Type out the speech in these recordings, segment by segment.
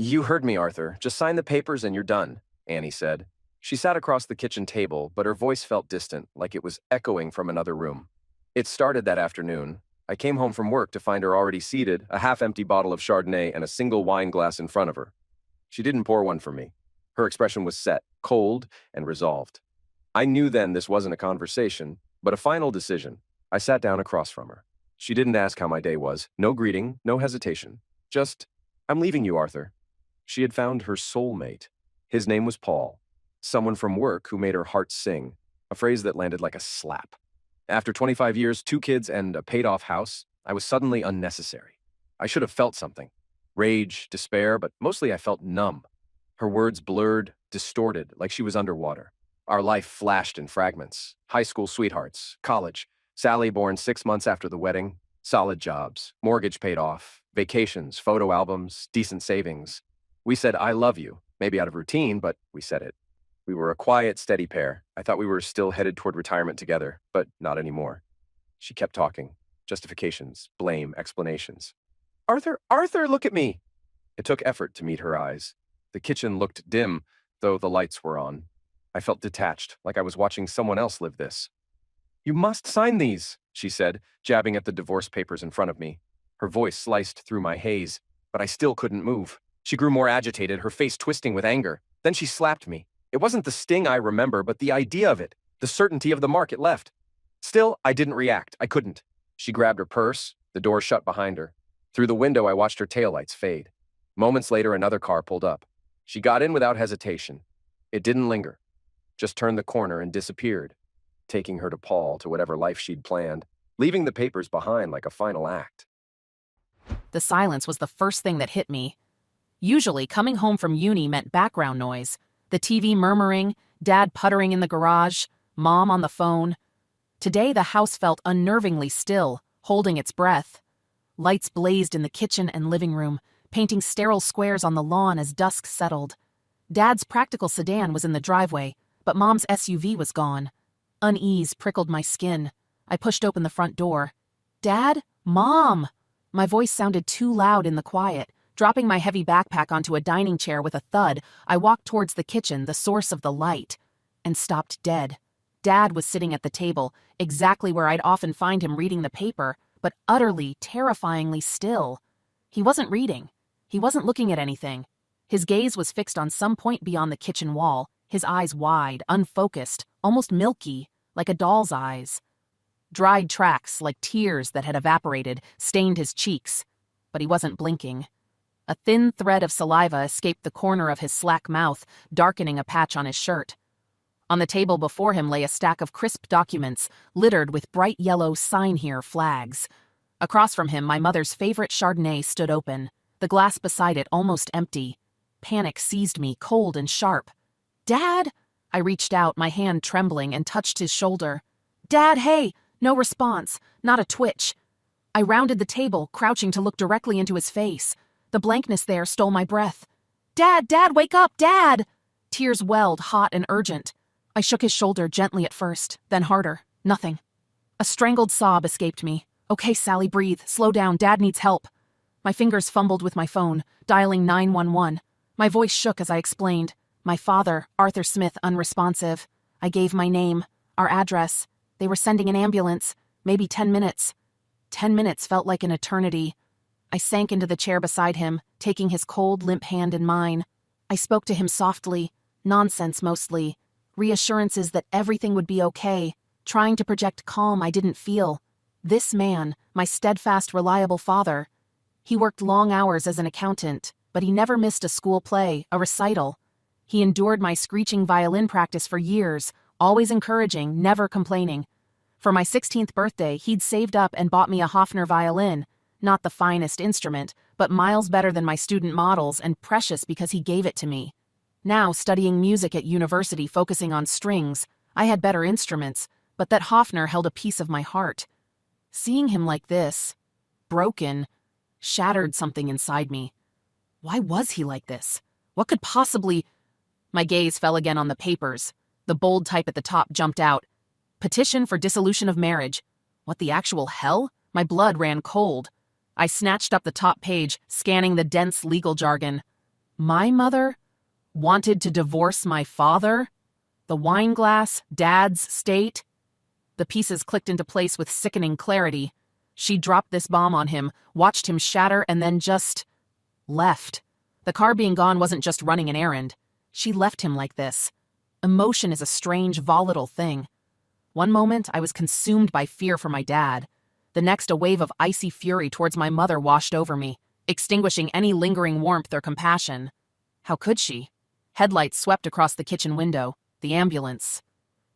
You heard me, Arthur. Just sign the papers and you're done, Annie said. She sat across the kitchen table, but her voice felt distant, like it was echoing from another room. It started that afternoon. I came home from work to find her already seated, a half-empty bottle of Chardonnay and a single wine glass in front of her. She didn't pour one for me. Her expression was set, cold, and resolved. I knew then this wasn't a conversation, but a final decision. I sat down across from her. She didn't ask how my day was. No greeting, no hesitation. Just, "I'm leaving you, Arthur." She had found her soulmate. His name was Paul. Someone from work who made her heart sing, a phrase that landed like a slap. After 25 years, 2 kids, and a paid-off house, I was suddenly unnecessary. I should have felt something. Rage, despair, but mostly I felt numb. Her words blurred, distorted, like she was underwater. Our life flashed in fragments. High school sweethearts, college, Sally born 6 months after the wedding, solid jobs, mortgage paid off, vacations, photo albums, decent savings. We said, "I love you," maybe out of routine, but we said it. We were a quiet, steady pair. I thought we were still headed toward retirement together, but not anymore. She kept talking. Justifications, blame, explanations. Arthur, look at me!" It took effort to meet her eyes. The kitchen looked dim, though the lights were on. I felt detached, like I was watching someone else live this. "You must sign these," she said, jabbing at the divorce papers in front of me. Her voice sliced through my haze, but I still couldn't move. She grew more agitated, her face twisting with anger. Then she slapped me. It wasn't the sting I remember, but the idea of it, the certainty of the mark it left. Still, I didn't react. I couldn't. She grabbed her purse, the door shut behind her. Through the window, I watched her taillights fade. Moments later, another car pulled up. She got in without hesitation. It didn't linger. Just turned the corner and disappeared, taking her to Paul, to whatever life she'd planned, leaving the papers behind like a final act. The silence was the first thing that hit me. Usually, coming home from uni meant background noise. The TV murmuring, Dad puttering in the garage, Mom on the phone. Today, the house felt unnervingly still, holding its breath. Lights blazed in the kitchen and living room, painting sterile squares on the lawn as dusk settled. Dad's practical sedan was in the driveway, but Mom's SUV was gone. Unease prickled my skin. I pushed open the front door. "Dad? Mom!" My voice sounded too loud in the quiet. Dropping my heavy backpack onto a dining chair with a thud, I walked towards the kitchen, the source of the light, and stopped dead. Dad was sitting at the table, exactly where I'd often find him reading the paper, but utterly, terrifyingly still. He wasn't reading. He wasn't looking at anything. His gaze was fixed on some point beyond the kitchen wall, his eyes wide, unfocused, almost milky, like a doll's eyes. Dried tracks, like tears that had evaporated, stained his cheeks, but he wasn't blinking. A thin thread of saliva escaped the corner of his slack mouth, darkening a patch on his shirt. On the table before him lay a stack of crisp documents, littered with bright yellow "Sign Here" flags. Across from him, my mother's favorite Chardonnay stood open, the glass beside it almost empty. Panic seized me, cold and sharp. "Dad!" I reached out, my hand trembling, and touched his shoulder. "Dad, hey!" No response, not a twitch. I rounded the table, crouching to look directly into his face. The blankness there stole my breath. "Dad, wake up, Dad!" Tears welled, hot and urgent. I shook his shoulder gently at first, then harder. Nothing. A strangled sob escaped me. "Okay, Sally, breathe. Slow down. Dad needs help." My fingers fumbled with my phone, dialing 911. My voice shook as I explained. My father, Arthur Smith, unresponsive. I gave my name, our address. They were sending an ambulance. Maybe 10 minutes. 10 minutes felt like an eternity. I sank into the chair beside him, taking his cold, limp hand in mine. I spoke to him softly, nonsense mostly, reassurances that everything would be okay, trying to project calm I didn't feel. This man, my steadfast, reliable father. He worked long hours as an accountant, but he never missed a school play, a recital. He endured my screeching violin practice for years, always encouraging, never complaining. For my 16th birthday, he'd saved up and bought me a Hofner violin. Not the finest instrument, but miles better than my student models, and precious because he gave it to me. Now, studying music at university focusing on strings, I had better instruments, but that Hofner held a piece of my heart. Seeing him like this, broken, shattered something inside me. Why was he like this? What could possibly... My gaze fell again on the papers. The bold type at the top jumped out. Petition for dissolution of marriage. What the actual hell? My blood ran cold. I snatched up the top page, scanning the dense legal jargon. My mother wanted to divorce my father? The wine glass, Dad's state? The pieces clicked into place with sickening clarity. She dropped this bomb on him, watched him shatter, and then just left. The car being gone wasn't just running an errand. She left him like this. Emotion is a strange, volatile thing. One moment, I was consumed by fear for my dad. The next, a wave of icy fury towards my mother washed over me, extinguishing any lingering warmth or compassion. How could she? Headlights swept across the kitchen window. The ambulance.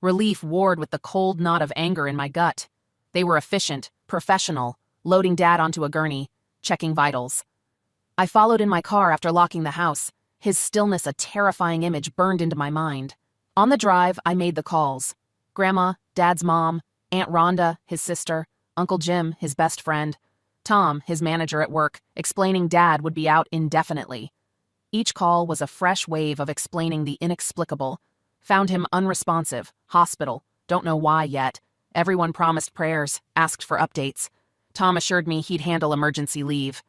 Relief warred with the cold knot of anger in my gut. They were efficient, professional, loading Dad onto a gurney, checking vitals. I followed in my car after locking the house. His stillness, a terrifying image, burned into my mind. On the drive, I made the calls. Grandma, Dad's mom, Aunt Rhonda, his sister, Uncle Jim, his best friend, Tom, his manager at work, explaining Dad would be out indefinitely. Each call was a fresh wave of explaining the inexplicable. Found him unresponsive, hospital, don't know why yet. Everyone promised prayers, asked for updates. Tom assured me he'd handle emergency leave.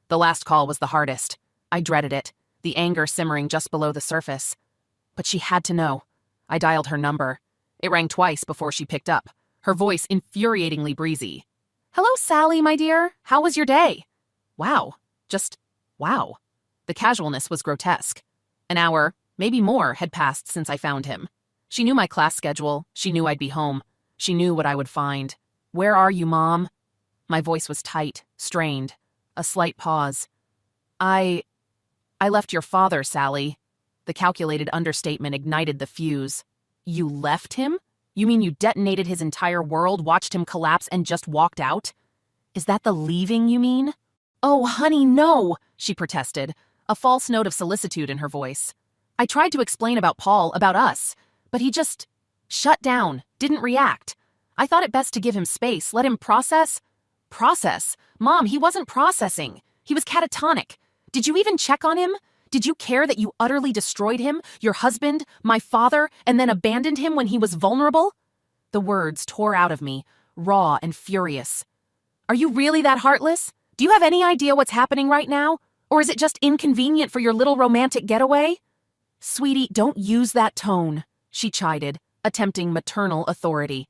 The last call was the hardest. I dreaded it, the anger simmering just below the surface. But she had to know. I dialed her number. It rang twice before she picked up, her voice infuriatingly breezy. "Hello, Sally, my dear. How was your day?" Wow. Just wow. The casualness was grotesque. An hour, maybe more, had passed since I found him. She knew my class schedule. She knew I'd be home. She knew what I would find. "Where are you, Mom?" My voice was tight, strained. A slight pause. I left your father, Sally." The calculated understatement ignited the fuse. "You left him? You mean you detonated his entire world, watched him collapse, and just walked out? Is that the leaving you mean?" "Oh, honey, no," she protested, a false note of solicitude in her voice. "I tried to explain about Paul, about us, but he just shut down, didn't react. I thought it best to give him space, let him process." "Process? Mom, he wasn't processing. He was catatonic. Did you even check on him? Did you care that you utterly destroyed him, your husband, my father, and then abandoned him when he was vulnerable?" The words tore out of me, raw and furious. "Are you really that heartless? Do you have any idea what's happening right now? Or is it just inconvenient for your little romantic getaway?" "Sweetie, don't use that tone," she chided, attempting maternal authority.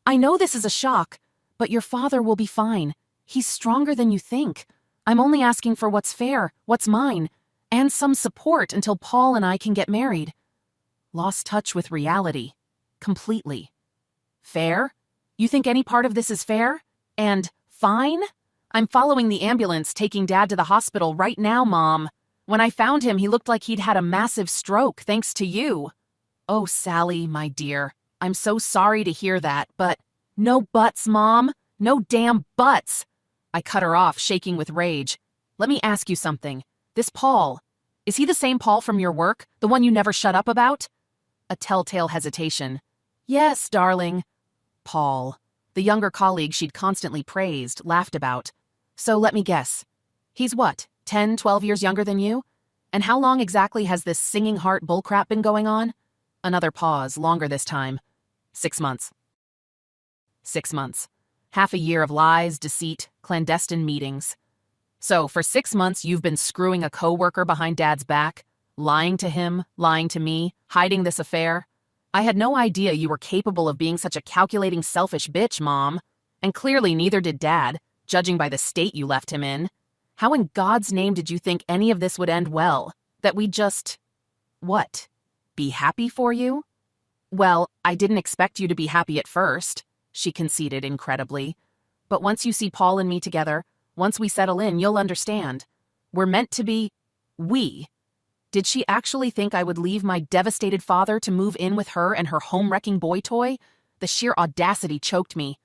"I know this is a shock, but your father will be fine. He's stronger than you think. I'm only asking for what's fair, what's mine, and some support until Paul and I can get married." Lost touch with reality. Completely. Fair? You think any part of this is fair? And fine? I'm following the ambulance, taking Dad to the hospital right now, Mom. When I found him, he looked like he'd had a massive stroke, thanks to you. "Oh, Sally, my dear, I'm so sorry to hear that, but—" "No buts, Mom. No damn buts." I cut her off, shaking with rage. "Let me ask you something. This Paul, is he the same Paul from your work? The one you never shut up about?" A telltale hesitation. "Yes, darling." Paul. The younger colleague she'd constantly praised, laughed about. "So let me guess. He's what, 10, 12 years younger than you? And how long exactly has this singing heart bullcrap been going on?" Another pause, longer this time. 6 months. 6 months. Half a year of lies, deceit, clandestine meetings. "So, for 6 months you've been screwing a coworker behind Dad's back? Lying to him, lying to me, hiding this affair? I had no idea you were capable of being such a calculating, selfish bitch, Mom. And clearly neither did Dad, judging by the state you left him in. How in God's name did you think any of this would end well? That we'd just— what? Be happy for you?" "Well, I didn't expect you to be happy at first," she conceded incredibly. "But once you see Paul and me together, once we settle in, you'll understand. We're meant to be— we." Did she actually think I would leave my devastated father to move in with her and her home-wrecking boy toy? The sheer audacity choked me.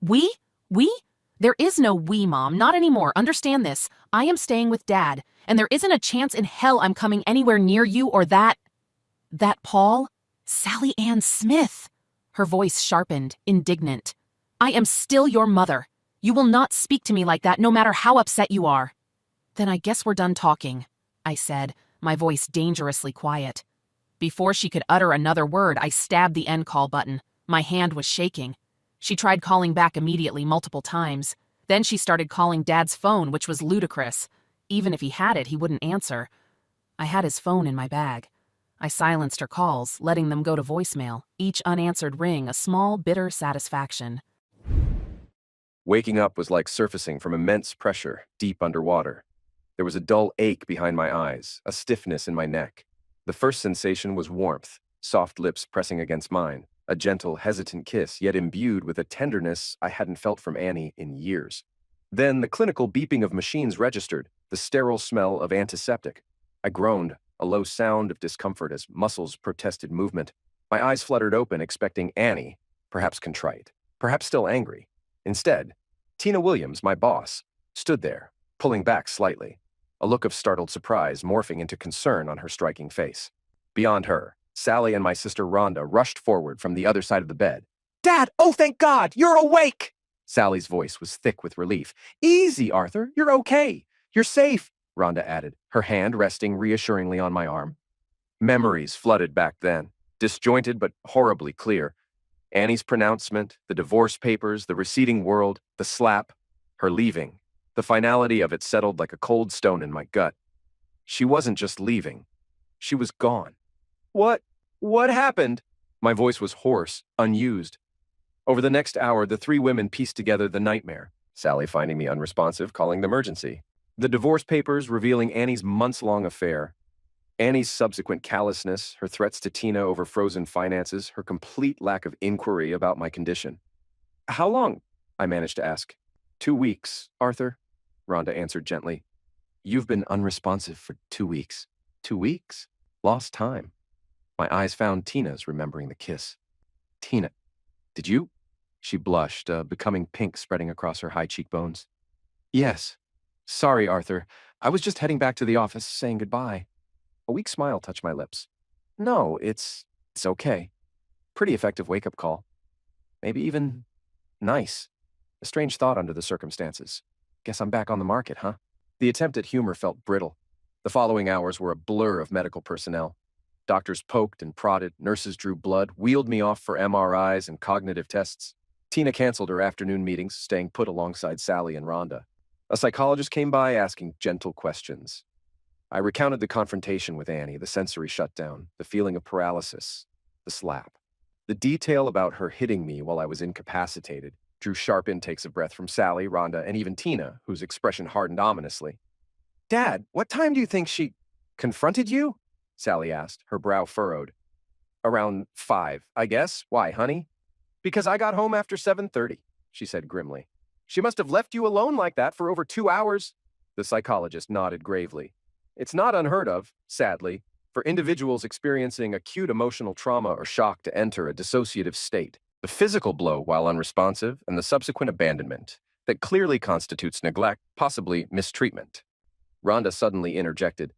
"We? We? There is no we, Mom, not anymore. Understand this. I am staying with Dad, and there isn't a chance in hell I'm coming anywhere near you or that Paul? Sally Ann Smith." Her voice sharpened, indignant. "I am still your mother. You will not speak to me like that, no matter how upset you are." "Then I guess we're done talking," I said, my voice dangerously quiet. Before she could utter another word, I stabbed the end call button. My hand was shaking. She tried calling back immediately multiple times. Then she started calling Dad's phone, which was ludicrous. Even if he had it, he wouldn't answer. I had his phone in my bag. I silenced her calls, letting them go to voicemail, each unanswered ring a small, bitter satisfaction. Waking up was like surfacing from immense pressure, deep underwater. There was a dull ache behind my eyes, a stiffness in my neck. The first sensation was warmth, soft lips pressing against mine, a gentle, hesitant kiss, yet imbued with a tenderness I hadn't felt from Annie in years. Then the clinical beeping of machines registered, the sterile smell of antiseptic. I groaned, a low sound of discomfort as muscles protested movement. My eyes fluttered open, expecting Annie, perhaps contrite, perhaps still angry. Instead, Tina Williams, my boss, stood there, pulling back slightly, a look of startled surprise morphing into concern on her striking face. Beyond her, Sally and my sister Rhonda rushed forward from the other side of the bed. "Dad, oh thank God, you're awake!" Sally's voice was thick with relief. "Easy, Arthur, you're okay. You're safe," Rhonda added, her hand resting reassuringly on my arm. Memories flooded back then, disjointed but horribly clear. Annie's pronouncement, the divorce papers, the receding world, the slap, her leaving. The finality of it settled like a cold stone in my gut. She wasn't just leaving. She was gone. What? What happened? My voice was hoarse, unused. Over the next hour, the three women pieced together the nightmare. Sally finding me unresponsive, calling the emergency. The divorce papers revealing Annie's months-long affair. Annie's subsequent callousness, her threats to Tina over frozen finances, her complete lack of inquiry about my condition. "How long?" I managed to ask. "2 weeks, Arthur," Rhonda answered gently. "You've been unresponsive for 2 weeks. 2 weeks? Lost time." My eyes found Tina's, remembering the kiss. "Tina, did you?" She blushed, becoming pink spreading across her high cheekbones. "Yes. Sorry, Arthur. I was just heading back to the office, saying goodbye." A weak smile touched my lips. "No, it's okay. Pretty effective wake-up call. Maybe even nice. A strange thought under the circumstances. Guess I'm back on the market, huh?" The attempt at humor felt brittle. The following hours were a blur of medical personnel. Doctors poked and prodded, nurses drew blood, wheeled me off for MRIs and cognitive tests. Tina canceled her afternoon meetings, staying put alongside Sally and Rhonda. A psychologist came by asking gentle questions. I recounted the confrontation with Annie, the sensory shutdown, the feeling of paralysis, the slap. The detail about her hitting me while I was incapacitated drew sharp intakes of breath from Sally, Rhonda, and even Tina, whose expression hardened ominously. "Dad, what time do you think she confronted you?" Sally asked, her brow furrowed. "Around 5, I guess. Why, honey?" "Because I got home after 7:30, she said grimly. "She must have left you alone like that for over 2 hours." The psychologist nodded gravely. "It's not unheard of, sadly, for individuals experiencing acute emotional trauma or shock to enter a dissociative state. The physical blow while unresponsive and the subsequent abandonment that clearly constitutes neglect, possibly mistreatment." Rhonda suddenly interjected.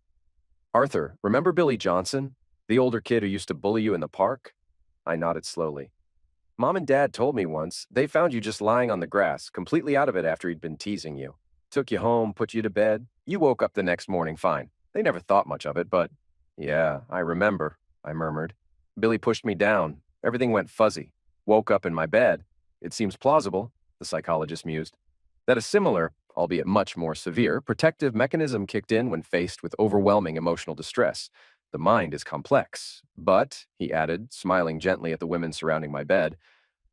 "Arthur, remember Billy Johnson, the older kid who used to bully you in the park?" I nodded slowly. "Mom and Dad told me once they found you just lying on the grass, completely out of it after he'd been teasing you. Took you home, put you to bed. You woke up the next morning fine. They never thought much of it, but..." "Yeah, I remember," I murmured. "Billy pushed me down. Everything went fuzzy. Woke up in my bed. It seems plausible," the psychologist mused, "that a similar, albeit much more severe, protective mechanism kicked in when faced with overwhelming emotional distress. The mind is complex, but," he added, smiling gently at the women surrounding my bed,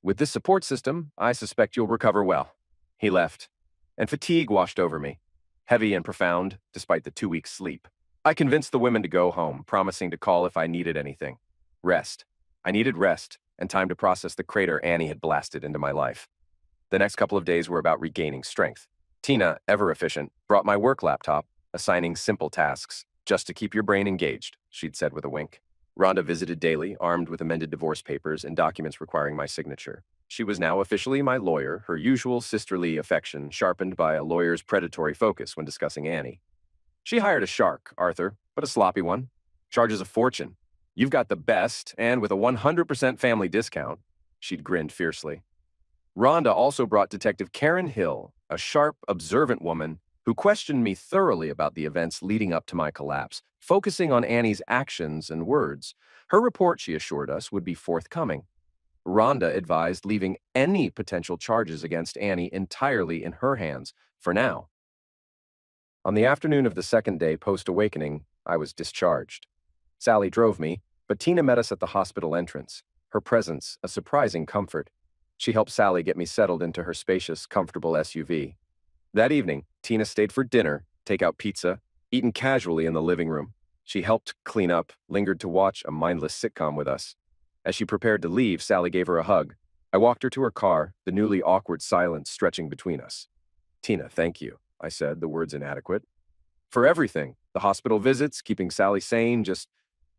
"with this support system, I suspect you'll recover well." He left, and fatigue washed over me, heavy and profound, despite the 2 weeks' sleep. I convinced the women to go home, promising to call if I needed anything. Rest. I needed rest, and time to process the crater Annie had blasted into my life. The next couple of days were about regaining strength. Tina, ever efficient, brought my work laptop, assigning simple tasks, just to keep your brain engaged, she'd said with a wink. Rhonda visited daily, armed with amended divorce papers and documents requiring my signature. She was now officially my lawyer, her usual sisterly affection sharpened by a lawyer's predatory focus when discussing Annie. "She hired a shark, Arthur, but a sloppy one. Charges a fortune. You've got the best, and with a 100% family discount." She'd grinned fiercely. Rhonda also brought Detective Karen Hill, a sharp, observant woman who questioned me thoroughly about the events leading up to my collapse, focusing on Annie's actions and words. Her report, she assured us, would be forthcoming. Rhonda advised leaving any potential charges against Annie entirely in her hands, for now. On the afternoon of the second day post-awakening, I was discharged. Sally drove me, but Tina met us at the hospital entrance. Her presence, a surprising comfort. She helped Sally get me settled into her spacious, comfortable SUV. That evening, Tina stayed for dinner, take out pizza, eaten casually in the living room. She helped clean up, lingered to watch a mindless sitcom with us. As she prepared to leave, Sally gave her a hug. I walked her to her car, the newly awkward silence stretching between us. "Tina, thank you," I said, the words inadequate. "For everything. The hospital visits, keeping Sally sane, just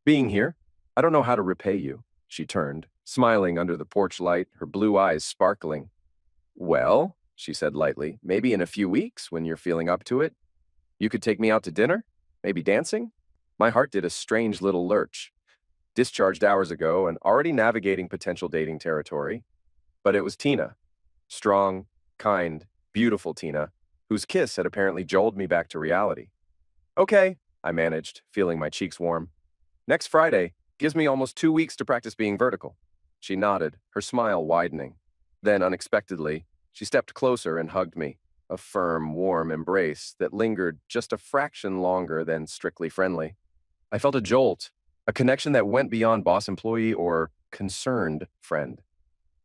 being here. I don't know how to repay you." She turned, smiling under the porch light, her blue eyes sparkling. "Well," she said lightly, "maybe in a few weeks when you're feeling up to it. You could take me out to dinner? Maybe dancing?" My heart did a strange little lurch. Discharged hours ago and already navigating potential dating territory. But it was Tina. Strong, kind, beautiful Tina, whose kiss had apparently jolted me back to reality. "Okay," I managed, feeling my cheeks warm. "Next Friday gives me almost 2 weeks to practice being vertical." She nodded, her smile widening. Then, unexpectedly, she stepped closer and hugged me, a firm, warm embrace that lingered just a fraction longer than strictly friendly. I felt a jolt, a connection that went beyond boss-employee or concerned friend.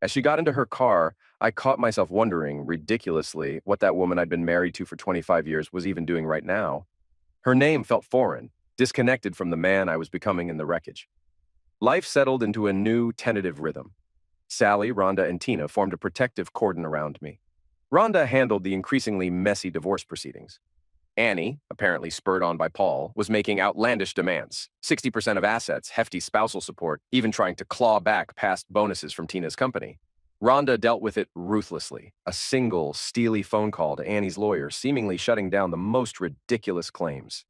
As she got into her car, I caught myself wondering, ridiculously, what that woman I'd been married to for 25 years was even doing right now. Her name felt foreign, disconnected from the man I was becoming in the wreckage. Life settled into a new, tentative rhythm. Sally, Rhonda, and Tina formed a protective cordon around me. Rhonda handled the increasingly messy divorce proceedings. Annie, apparently spurred on by Paul, was making outlandish demands. 60% of assets, hefty spousal support, even trying to claw back past bonuses from Tina's company. Rhonda dealt with it ruthlessly, a single, steely phone call to Annie's lawyer seemingly shutting down the most ridiculous claims.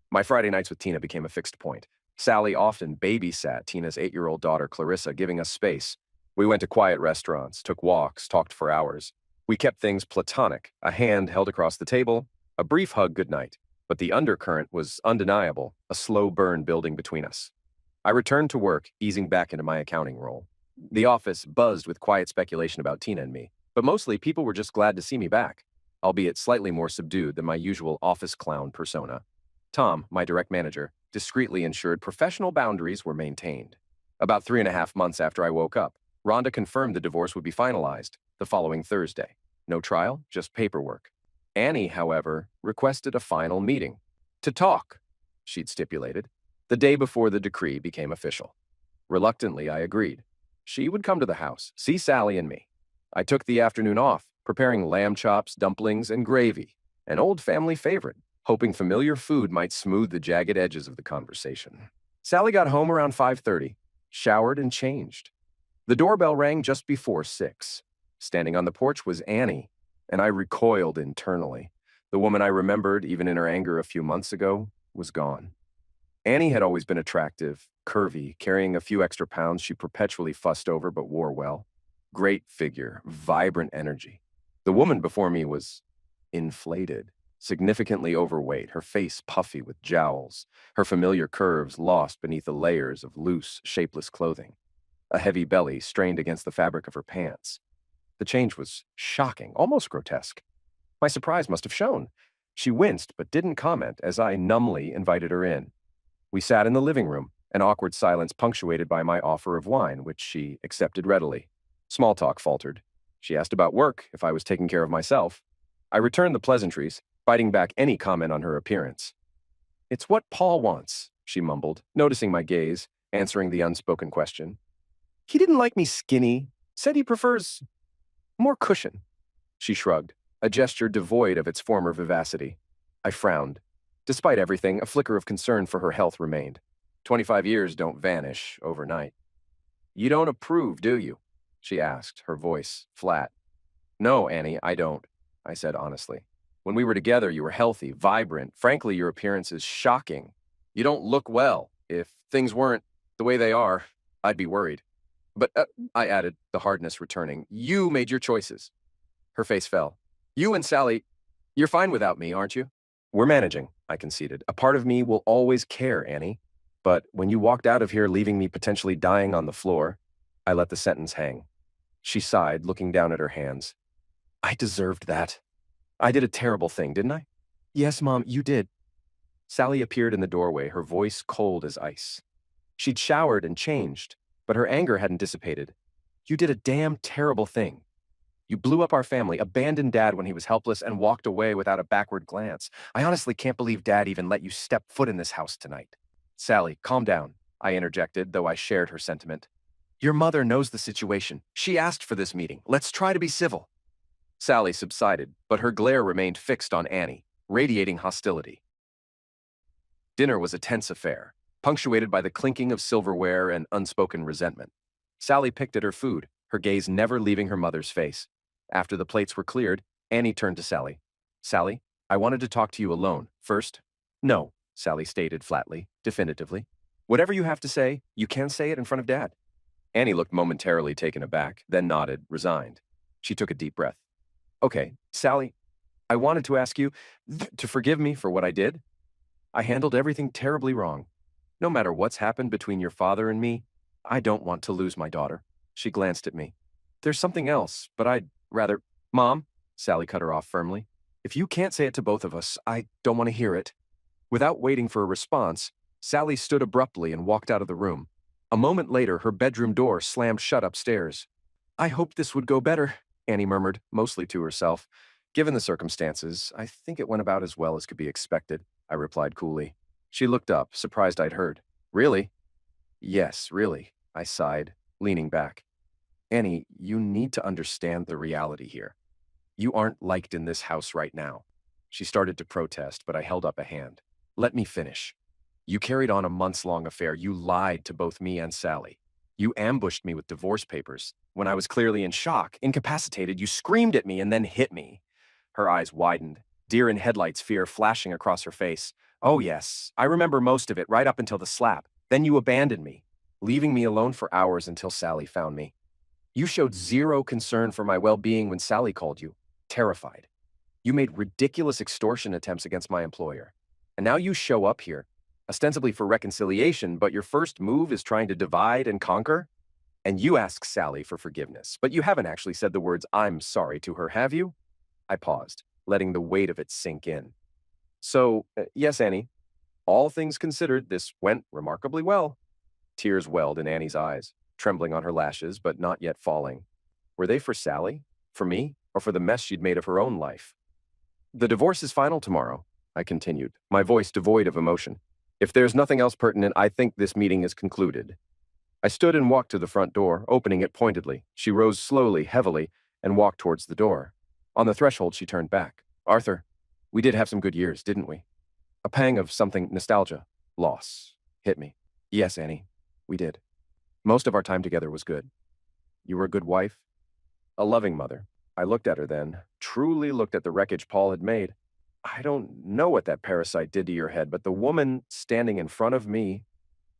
My Friday nights with Tina became a fixed point. Sally often babysat Tina's 8-year-old daughter, Clarissa, giving us space. We went to quiet restaurants, took walks, talked for hours. We kept things platonic, a hand held across the table, a brief hug goodnight, but the undercurrent was undeniable, a slow burn building between us. I returned to work, easing back into my accounting role. The office buzzed with quiet speculation about Tina and me, but mostly people were just glad to see me back, albeit slightly more subdued than my usual office clown persona. Tom, my direct manager, discreetly ensured professional boundaries were maintained. About 3.5 months after I woke up, Rhonda confirmed the divorce would be finalized the following Thursday. No trial, just paperwork. Annie, however, requested a final meeting. To talk, she'd stipulated, the day before the decree became official. Reluctantly, I agreed. She would come to the house, see Sally and me. I took the afternoon off, preparing lamb chops, dumplings, and gravy, an old family favorite, hoping familiar food might smooth the jagged edges of the conversation. Sally got home around 5:30, showered and changed. The doorbell rang just before 6. Standing on the porch was Annie, and I recoiled internally. The woman I remembered, even in her anger a few months ago, was gone. Annie had always been attractive, curvy, carrying a few extra pounds she perpetually fussed over but wore well. Great figure, vibrant energy. The woman before me was inflated, significantly overweight, her face puffy with jowls, her familiar curves lost beneath the layers of loose, shapeless clothing. A heavy belly strained against the fabric of her pants. The change was shocking, almost grotesque. My surprise must have shown. She winced but didn't comment as I numbly invited her in. We sat in the living room, an awkward silence punctuated by my offer of wine, which she accepted readily. Small talk faltered. She asked about work, if I was taking care of myself. I returned the pleasantries, fighting back any comment on her appearance. "It's what Paul wants," she mumbled, noticing my gaze, answering the unspoken question. "He didn't like me skinny, said he prefers more cushion." She shrugged, a gesture devoid of its former vivacity. I frowned. Despite everything, a flicker of concern for her health remained. 25 years don't vanish overnight. "You don't approve, do you?" she asked, her voice flat. "No, Annie, I don't," I said honestly. "When we were together, you were healthy, vibrant. Frankly, your appearance is shocking. You don't look well. If things weren't the way they are, I'd be worried. But," I added, the hardness returning, "you made your choices." Her face fell. "You and Sally, you're fine without me, aren't you?" "We're managing," I conceded. "A part of me will always care, Annie. But when you walked out of here leaving me potentially dying on the floor," I let the sentence hang. She sighed, looking down at her hands. "I deserved that. I did a terrible thing, didn't I?" "Yes, Mom, you did. Sally appeared in the doorway, her voice cold as ice. She'd showered and changed, but her anger hadn't dissipated. You did a damn terrible thing. You blew up our family, abandoned Dad when he was helpless, and walked away without a backward glance. I honestly can't believe Dad even let you step foot in this house tonight. Sally, calm down, I interjected, though I shared her sentiment. Your mother knows the situation. She asked for this meeting. Let's try to be civil. Sally subsided, but her glare remained fixed on Annie, radiating hostility. Dinner was a tense affair, punctuated by the clinking of silverware and unspoken resentment. Sally picked at her food, her gaze never leaving her mother's face. After the plates were cleared, Annie turned to Sally. Sally, I wanted to talk to you alone, first. No, Sally stated flatly, definitively. Whatever you have to say, you can say it in front of Dad. Annie looked momentarily taken aback, then nodded, resigned. She took a deep breath. Okay, Sally, I wanted to ask you to forgive me for what I did. I handled everything terribly wrong. No matter what's happened between your father and me, I don't want to lose my daughter. She glanced at me. There's something else, but I'd rather— Mom, Sally cut her off firmly. If you can't say it to both of us, I don't want to hear it. Without waiting for a response, Sally stood abruptly and walked out of the room. A moment later, her bedroom door slammed shut upstairs. I hoped this would go better, Annie murmured, mostly to herself. Given the circumstances, I think it went about as well as could be expected, I replied coolly. She looked up, surprised I'd heard. Really? Yes, really, I sighed, leaning back. Annie, you need to understand the reality here. You aren't liked in this house right now. She started to protest, but I held up a hand. Let me finish. You carried on a months-long affair. You lied to both me and Sally. You ambushed me with divorce papers. When I was clearly in shock, incapacitated, you screamed at me and then hit me. Her eyes widened, deer in headlights fear flashing across her face. Oh yes, I remember most of it right up until the slap. Then you abandoned me, leaving me alone for hours until Sally found me. You showed zero concern for my well-being when Sally called you, terrified. You made ridiculous extortion attempts against my employer. And now you show up here, ostensibly for reconciliation, but your first move is trying to divide and conquer? And you ask Sally for forgiveness, but you haven't actually said the words, I'm sorry, to her, have you? I paused, letting the weight of it sink in. So, yes, Annie, all things considered, this went remarkably well. Tears welled in Annie's eyes, trembling on her lashes, but not yet falling. Were they for Sally? For me? Or for the mess she'd made of her own life? The divorce is final tomorrow, I continued, my voice devoid of emotion. If there's nothing else pertinent, I think this meeting is concluded. I stood and walked to the front door, opening it pointedly. She rose slowly, heavily, and walked towards the door. On the threshold, she turned back. Arthur, we did have some good years, didn't we? A pang of something nostalgia, loss, hit me. Yes, Annie, we did. Most of our time together was good. You were a good wife, a loving mother. I looked at her then, truly looked at the wreckage Paul had made. I don't know what that parasite did to your head, but the woman standing in front of me,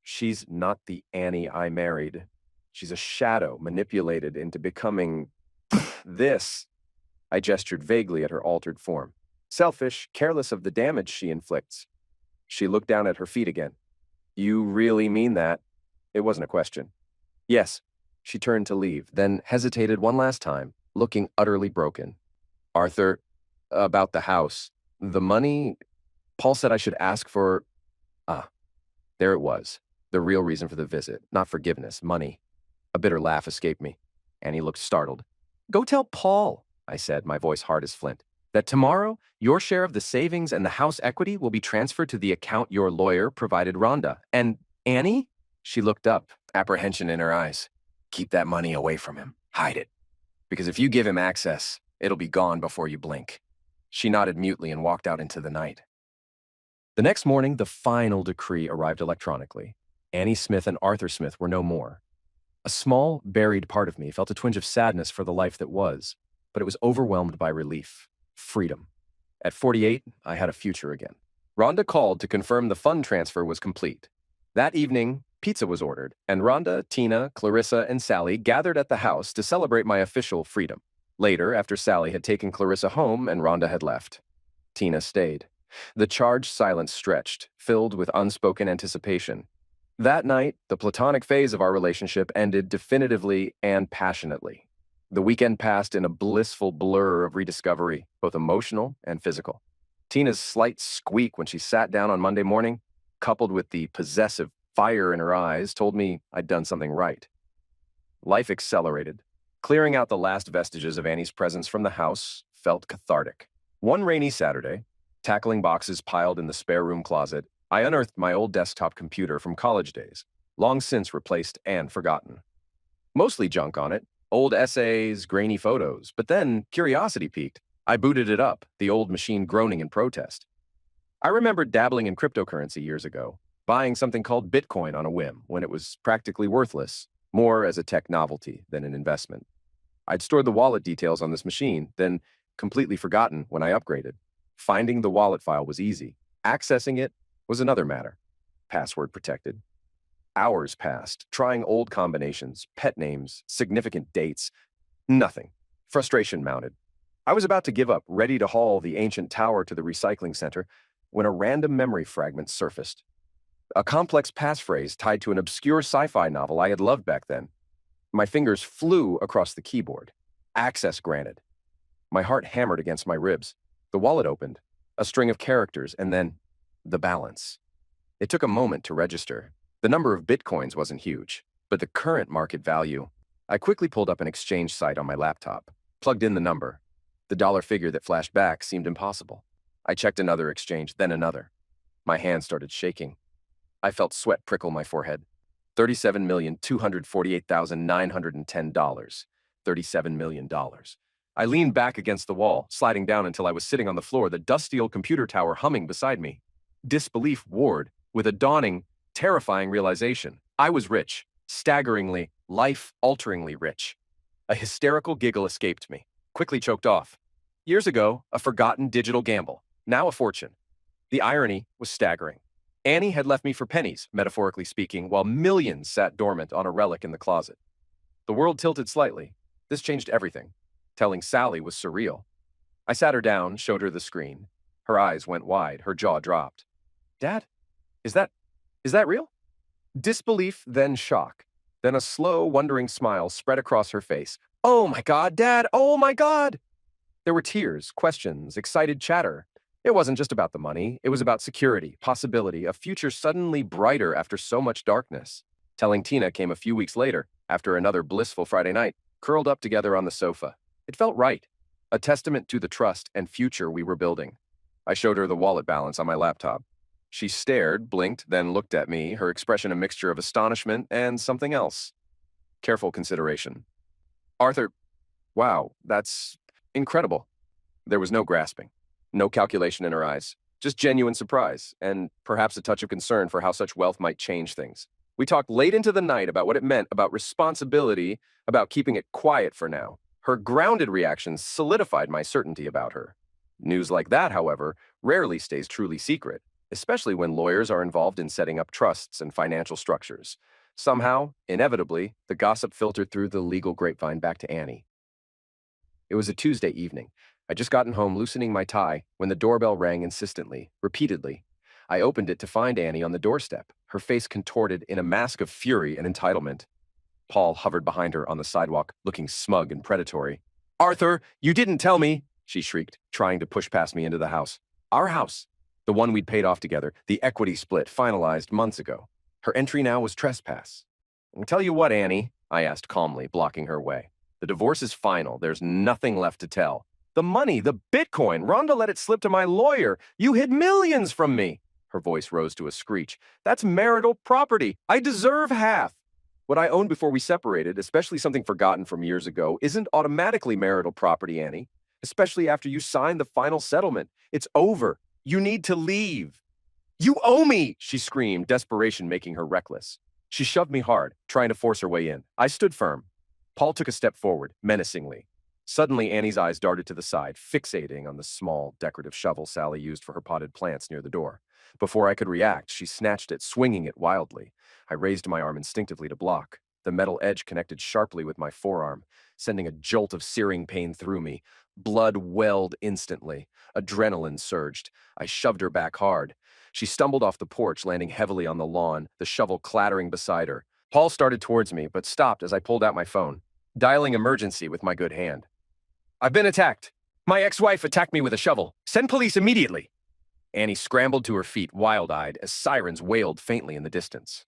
she's not the Annie I married. She's a shadow manipulated into becoming this. I gestured vaguely at her altered form. Selfish, careless of the damage she inflicts. She looked down at her feet again. You really mean that? It wasn't a question. Yes. She turned to leave, then hesitated one last time, looking utterly broken. Arthur, about the house. The money, Paul said I should ask for— there it was. The real reason for the visit, not forgiveness, money. A bitter laugh escaped me. Annie looked startled. Go tell Paul, I said, my voice hard as flint, that tomorrow your share of the savings and the house equity will be transferred to the account your lawyer provided Rhonda. And Annie? She looked up, apprehension in her eyes. Keep that money away from him. Hide it. Because if you give him access, it'll be gone before you blink. She nodded mutely and walked out into the night. The next morning, the final decree arrived electronically. Annie Smith and Arthur Smith were no more. A small, buried part of me felt a twinge of sadness for the life that was, but it was overwhelmed by relief. Freedom. At 48, I had a future again. Rhonda called to confirm the fund transfer was complete. That evening, pizza was ordered, and Rhonda, Tina, Clarissa, and Sally gathered at the house to celebrate my official freedom. Later, after Sally had taken Clarissa home and Rhonda had left, Tina stayed. The charged silence stretched, filled with unspoken anticipation. That night, the platonic phase of our relationship ended definitively and passionately. The weekend passed in a blissful blur of rediscovery, both emotional and physical. Tina's slight squeak when she sat down on Monday morning, coupled with the possessive fire in her eyes, told me I'd done something right. Life accelerated. Clearing out the last vestiges of Annie's presence from the house felt cathartic. One rainy Saturday, tackling boxes piled in the spare room closet, I unearthed my old desktop computer from college days, long since replaced and forgotten. Mostly junk on it, old essays, grainy photos, but then curiosity piqued. I booted it up, the old machine groaning in protest. I remembered dabbling in cryptocurrency years ago, buying something called Bitcoin on a whim when it was practically worthless, more as a tech novelty than an investment. I'd stored the wallet details on this machine, then completely forgotten when I upgraded. Finding the wallet file was easy. Accessing it was another matter. Password protected. Hours passed, trying old combinations, pet names, significant dates. Nothing. Frustration mounted. I was about to give up, ready to haul the ancient tower to the recycling center, when a random memory fragment surfaced. A complex passphrase tied to an obscure sci-fi novel I had loved back then. My fingers flew across the keyboard. Access granted. My heart hammered against my ribs. The wallet opened. A string of characters, and then the balance. It took a moment to register. The number of bitcoins wasn't huge, but the current market value. I quickly pulled up an exchange site on my laptop, plugged in the number. The dollar figure that flashed back seemed impossible. I checked another exchange, then another. My hands started shaking. I felt sweat prickle my forehead. $37,248,910. $37 million. I leaned back against the wall, sliding down until I was sitting on the floor, the dusty old computer tower humming beside me. Disbelief warred with a dawning, terrifying realization. I was rich, staggeringly, life-alteringly rich. A hysterical giggle escaped me, quickly choked off. Years ago, a forgotten digital gamble, now a fortune. The irony was staggering. Annie had left me for pennies, metaphorically speaking, while millions sat dormant on a relic in the closet. The world tilted slightly. This changed everything. Telling Sally was surreal. I sat her down, showed her the screen. Her eyes went wide, her jaw dropped. Dad, is that real? Disbelief, then shock. Then a slow, wondering smile spread across her face. Oh my God, Dad, oh my God! There were tears, questions, excited chatter. It wasn't just about the money, it was about security, possibility, a future suddenly brighter after so much darkness. Telling Tina came a few weeks later, after another blissful Friday night, curled up together on the sofa. It felt right, a testament to the trust and future we were building. I showed her the wallet balance on my laptop. She stared, blinked, then looked at me, her expression a mixture of astonishment and something else. Careful consideration. Arthur, wow, that's incredible. There was no grasping, no calculation in her eyes, just genuine surprise, and perhaps a touch of concern for how such wealth might change things. We talked late into the night about what it meant, about responsibility, about keeping it quiet for now. Her grounded reactions solidified my certainty about her. News like that, however, rarely stays truly secret, especially when lawyers are involved in setting up trusts and financial structures. Somehow, inevitably, the gossip filtered through the legal grapevine back to Annie. It was a Tuesday evening. I'd just gotten home loosening my tie when the doorbell rang insistently, repeatedly. I opened it to find Annie on the doorstep, her face contorted in a mask of fury and entitlement. Paul hovered behind her on the sidewalk, looking smug and predatory. Arthur, you didn't tell me, she shrieked, trying to push past me into the house. Our house. The one we'd paid off together, the equity split finalized months ago. Her entry now was trespass. Tell you what, Annie, I asked calmly, blocking her way. The divorce is final. There's nothing left to tell. The money, the Bitcoin, Rhonda let it slip to my lawyer. You hid millions from me. Her voice rose to a screech. That's marital property. I deserve half. What I owned before we separated, especially something forgotten from years ago, isn't automatically marital property, Annie. Especially after you signed the final settlement. It's over. You need to leave. You owe me, she screamed, desperation making her reckless. She shoved me hard, trying to force her way in. I stood firm. Paul took a step forward, menacingly. Suddenly, Annie's eyes darted to the side, fixating on the small, decorative shovel Sally used for her potted plants near the door. Before I could react, she snatched it, swinging it wildly. I raised my arm instinctively to block. The metal edge connected sharply with my forearm, sending a jolt of searing pain through me. Blood welled instantly. Adrenaline surged. I shoved her back hard. She stumbled off the porch, landing heavily on the lawn, the shovel clattering beside her. Paul started towards me, but stopped as I pulled out my phone, dialing emergency with my good hand. I've been attacked. My ex-wife attacked me with a shovel. Send police immediately. Annie scrambled to her feet, wild-eyed, as sirens wailed faintly in the distance.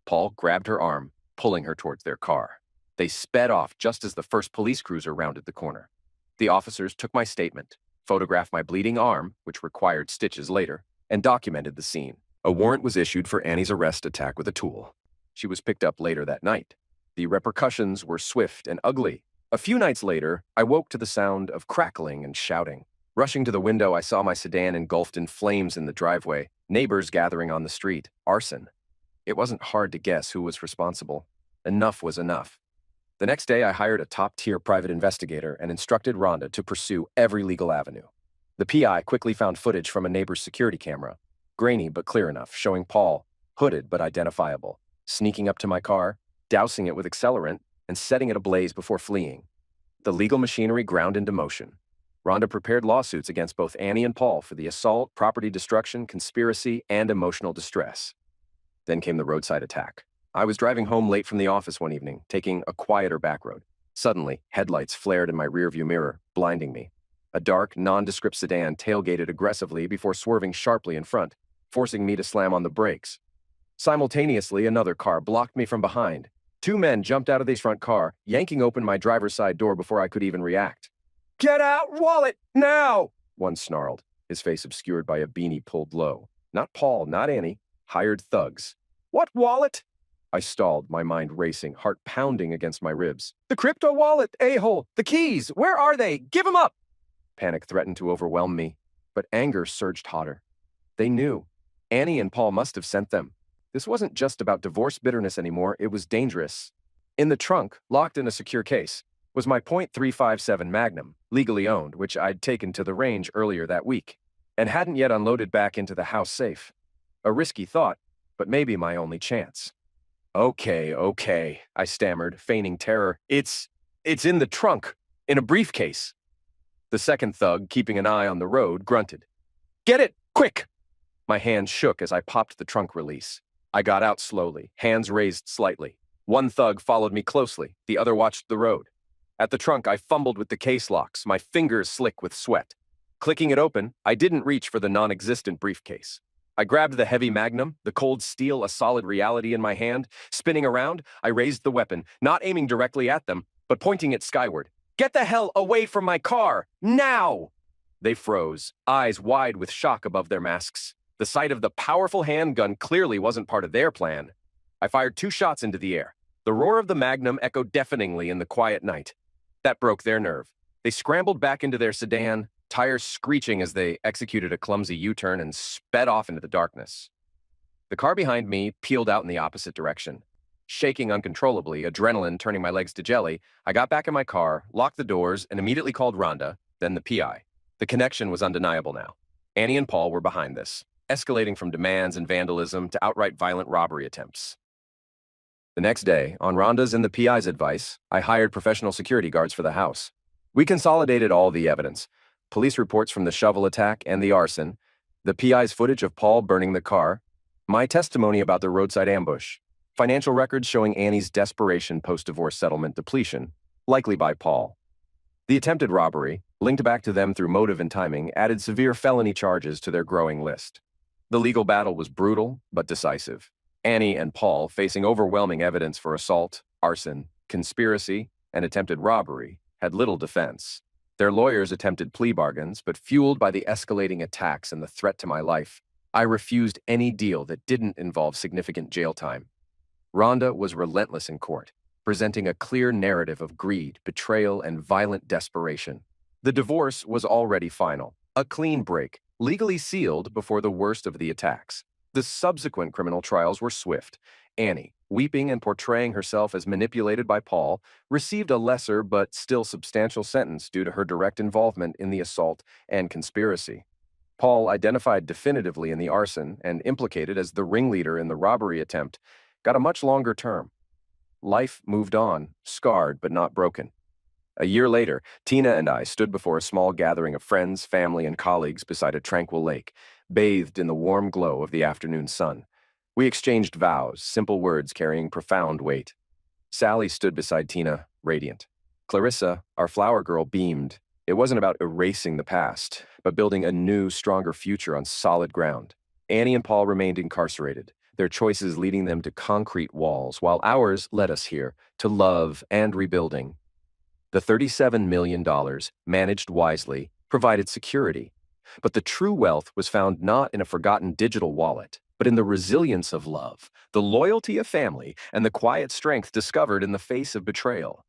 Paul grabbed her arm, pulling her towards their car. They sped off just as the first police cruiser rounded the corner. The officers took my statement, photographed my bleeding arm, which required stitches later, and documented the scene. A warrant was issued for Annie's arrest attack with a tool. She was picked up later that night. The repercussions were swift and ugly. A few nights later, I woke to the sound of crackling and shouting. Rushing to the window, I saw my sedan engulfed in flames in the driveway, neighbors gathering on the street, arson. It wasn't hard to guess who was responsible. Enough was enough. The next day, I hired a top-tier private investigator and instructed Rhonda to pursue every legal avenue. The PI quickly found footage from a neighbor's security camera, grainy but clear enough, showing Paul, hooded but identifiable, sneaking up to my car, dousing it with accelerant, and setting it ablaze before fleeing. The legal machinery ground into motion. Rhonda prepared lawsuits against both Annie and Paul for the assault, property destruction, conspiracy, and emotional distress. Then came the roadside attack. I was driving home late from the office one evening, taking a quieter back road. Suddenly, headlights flared in my rearview mirror, blinding me. A dark, nondescript sedan tailgated aggressively before swerving sharply in front, forcing me to slam on the brakes. Simultaneously, another car blocked me from behind. Two men jumped out of the front car, yanking open my driver's side door before I could even react. "Get out, wallet, now!" one snarled, his face obscured by a beanie pulled low. Not Paul, not Annie, hired thugs. "What wallet?" I stalled, my mind racing, heart pounding against my ribs. "The crypto wallet, a-hole! The keys! Where are they? Give them up!" Panic threatened to overwhelm me, but anger surged hotter. They knew. Annie and Paul must have sent them. This wasn't just about divorce bitterness anymore, it was dangerous. In the trunk, locked in a secure case, was my .357 Magnum, legally owned, which I'd taken to the range earlier that week, and hadn't yet unloaded back into the house safe. A risky thought, but maybe my only chance. Okay, I stammered, feigning terror. It's in the trunk, in a briefcase." The second thug, keeping an eye on the road, grunted. "Get it, quick!" My hand shook as I popped the trunk release. I got out slowly, hands raised slightly. One thug followed me closely, the other watched the road. At the trunk, I fumbled with the case locks, my fingers slick with sweat. Clicking it open, I didn't reach for the non-existent briefcase. I grabbed the heavy Magnum, the cold steel a solid reality in my hand. Spinning around, I raised the weapon, not aiming directly at them, but pointing it skyward. "Get the hell away from my car! Now!" They froze, eyes wide with shock above their masks. The sight of the powerful handgun clearly wasn't part of their plan. I fired 2 shots into the air. The roar of the Magnum echoed deafeningly in the quiet night. That broke their nerve. They scrambled back into their sedan, tires screeching as they executed a clumsy U-turn and sped off into the darkness. The car behind me peeled out in the opposite direction. Shaking uncontrollably, adrenaline turning my legs to jelly, I got back in my car, locked the doors, and immediately called Rhonda, then the PI. The connection was undeniable now. Annie and Paul were behind this, escalating from demands and vandalism to outright violent robbery attempts. The next day, on Rhonda's and the PI's advice, I hired professional security guards for the house. We consolidated all the evidence: police reports from the shovel attack and the arson, the PI's footage of Paul burning the car, my testimony about the roadside ambush, financial records showing Annie's desperation post-divorce settlement depletion, likely by Paul. The attempted robbery, linked back to them through motive and timing, added severe felony charges to their growing list. The legal battle was brutal, but decisive. Annie and Paul, facing overwhelming evidence for assault, arson, conspiracy, and attempted robbery, had little defense. Their lawyers attempted plea bargains, but fueled by the escalating attacks and the threat to my life, I refused any deal that didn't involve significant jail time. Rhonda was relentless in court, presenting a clear narrative of greed, betrayal, and violent desperation. The divorce was already final, a clean break, legally sealed before the worst of the attacks. The subsequent criminal trials were swift. Annie, weeping and portraying herself as manipulated by Paul, received a lesser but still substantial sentence due to her direct involvement in the assault and conspiracy. Paul, identified definitively in the arson and implicated as the ringleader in the robbery attempt, got a much longer term. Life moved on, scarred but not broken. A year later, Tina and I stood before a small gathering of friends, family, and colleagues beside a tranquil lake, bathed in the warm glow of the afternoon sun. We exchanged vows, simple words carrying profound weight. Sally stood beside Tina, radiant. Clarissa, our flower girl, beamed. It wasn't about erasing the past, but building a new, stronger future on solid ground. Annie and Paul remained incarcerated, their choices leading them to concrete walls, while ours led us here to love and rebuilding. The $37 million, managed wisely, provided security. But the true wealth was found not in a forgotten digital wallet, but in the resilience of love, the loyalty of family, and the quiet strength discovered in the face of betrayal.